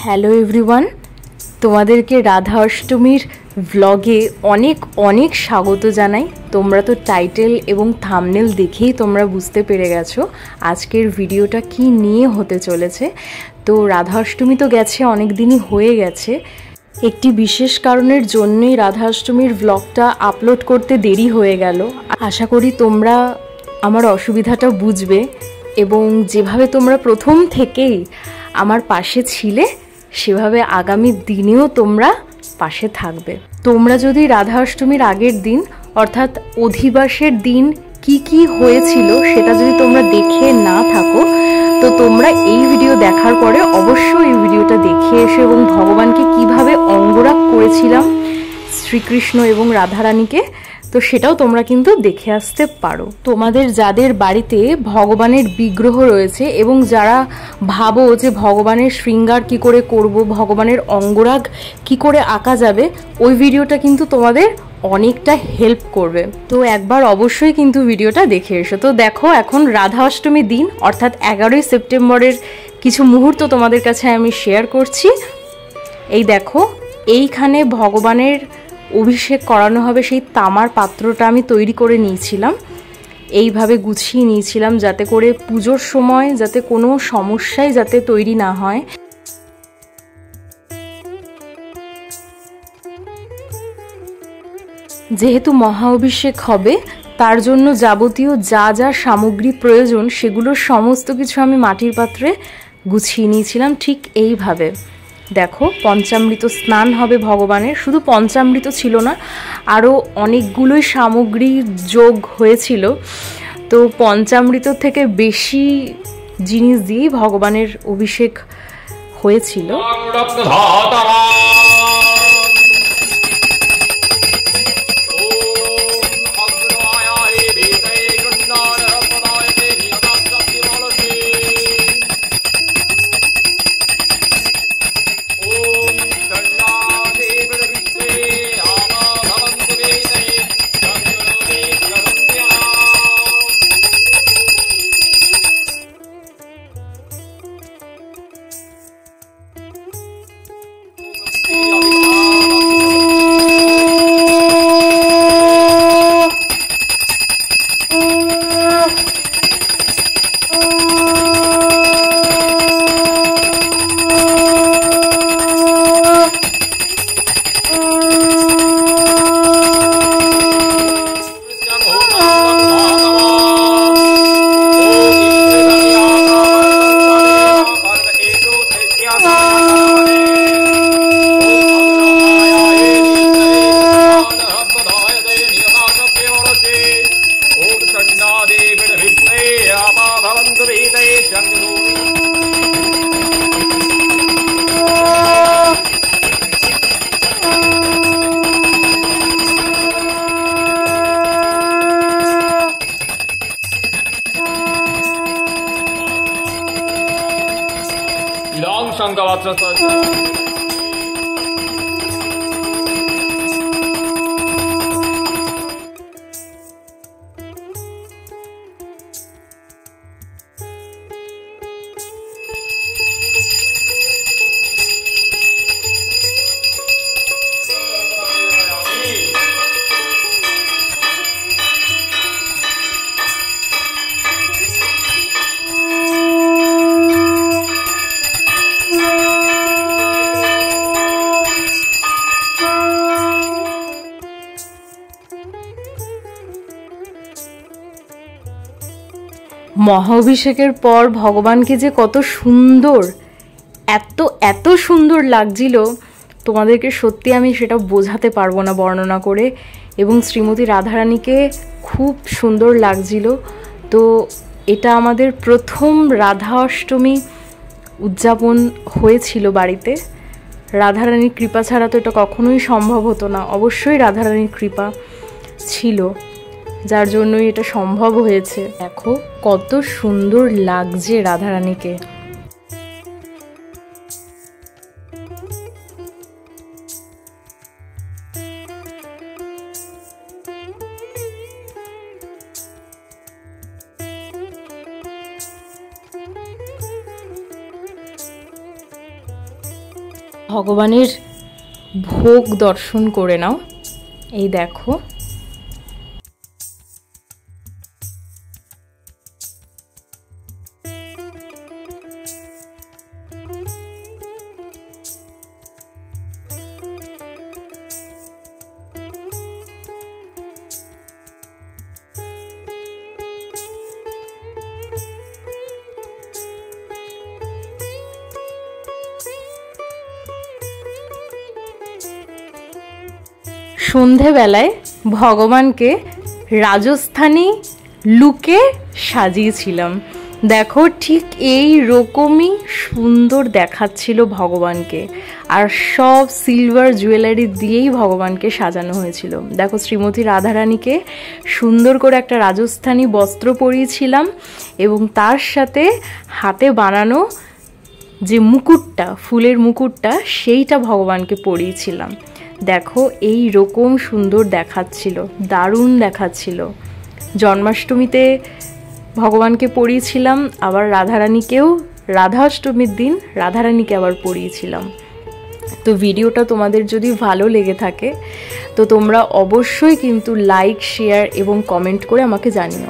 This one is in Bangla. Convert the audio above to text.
হ্যালো এভরিওয়ান, তোমাদেরকে রাধা অষ্টমীর ব্লগে অনেক অনেক স্বাগত জানাই। তোমরা তো টাইটেল এবং থাম্বনেল দেখেই তোমরা বুঝতে পেরে গেছো আজকের ভিডিওটা কি নিয়ে হতে চলেছে। তো রাধা অষ্টমী তো গেছে, অনেক দিনই হয়ে গেছে। একটি বিশেষ কারণের জন্যই রাধা অষ্টমীর ব্লগটা আপলোড করতে দেরি হয়ে গেল। আশা করি তোমরা আমার অসুবিধাটা বুঝবে এবং যেভাবে তোমরা প্রথম থেকেই আমার পাশে ছিলে সেভাবে আগামী দিনেও তোমরা পাশে থাকবে। তোমরা যদি রাধা অষ্টমীর আগের দিন অর্থাৎ অধিবাসের দিন কি কি হয়েছিল সেটা যদি তোমরা দেখে না থাকো, তো তোমরা এই ভিডিও দেখার পরে অবশ্যই এই ভিডিওটা দেখে এসো এবং ভগবানকে কিভাবে অঙ্গরাগ করেছিলাম শ্রীকৃষ্ণ এবং রাধারানীকে, তো সেটাও তোমরা কিন্তু দেখে আসতে পারো। তোমাদের যাদের বাড়িতে ভগবানের বিগ্রহ রয়েছে এবং যারা ভাবো যে ভগবানের শৃঙ্গার কি করে করব, ভগবানের অঙ্গরাগ কি করে আঁকা যাবে, ওই ভিডিওটা কিন্তু তোমাদের অনেকটা হেল্প করবে। তো একবার অবশ্যই কিন্তু ভিডিওটা দেখে এসো। তো দেখো, এখন রাধা অষ্টমীর দিন অর্থাৎ 11ই সেপ্টেম্বরের কিছু মুহূর্ত তোমাদের কাছে আমি শেয়ার করছি। এই দেখো, এইখানে ভগবানের অভিষেক করানো হবে সেই তামার পাত্রটা আমি তৈরি করে নিয়েছিলাম, এইভাবে গুছিয়ে নিয়েছিলাম যাতে করে পুজোর সময় যাতে কোনো সমস্যাই যাতে তৈরি না হয়। যেহেতু মহা অভিষেক হবে তার জন্য যাবতীয় যা যা সামগ্রী প্রয়োজন সেগুলোর সমস্ত কিছু আমি মাটির পাত্রে গুছিয়ে নিয়েছিলাম ঠিক এইভাবে। দেখো, পঞ্চামৃত স্নান হবে ভগবানের। শুধু পঞ্চামৃত ছিল না, আরও অনেকগুলোই সামগ্রী যোগ হয়েছিল। তো পঞ্চামৃত থেকে বেশি জিনিস দিয়েই ভগবানের অভিষেক হয়েছিল। মহা অভিষেকের পর ভগবানকে যে কত সুন্দর, এত এত সুন্দর লাগছিল তোমাদেরকে সত্যি আমি সেটা বোঝাতে পারবো না বর্ণনা করে। এবং শ্রীমতী রাধারানীকে খুব সুন্দর লাগছিল। তো এটা আমাদের প্রথম রাধা অষ্টমী উদযাপন হয়েছিল বাড়িতে। রাধারানীর কৃপা ছাড়া তো এটা কখনোই সম্ভব হতো না। অবশ্যই রাধারানীর কৃপা ছিল, যার জন্যই এটা সম্ভব হয়েছে। দেখো কত সুন্দর লাগছে রাধারানীকে। ভগবানের ভোগ দর্শন করে নাও। এই দেখো, সন্ধেবেলায় ভগবানকে রাজস্থানী লুকে সাজিয়েছিলাম। দেখো, ঠিক এই রকমই সুন্দর দেখাচ্ছিল ভগবানকে, আর সব সিলভার জুয়েলারি দিয়েই ভগবানকে সাজানো হয়েছিল। দেখো, শ্রীমতী রাধারানীকে সুন্দর করে একটা রাজস্থানী বস্ত্র পরিয়েছিলাম এবং তার সাথে হাতে বানানো যে মুকুটটা, ফুলের মুকুটটা, সেইটা ভগবানকে পরিয়েছিলাম। দেখো, এই রকম সুন্দর দেখাচ্ছিল, দারুণ দেখাচ্ছিল। জন্মাষ্টমীতে ভগবানকে পরিয়েছিলাম, আবার রাধারানীকেও রাধাষ্টমীর দিন রাধারানীকে আবার পরিয়েছিলাম। তো ভিডিওটা তোমাদের যদি ভালো লেগে থাকে তো তোমরা অবশ্যই কিন্তু লাইক, শেয়ার এবং কমেন্ট করে আমাকে জানিও।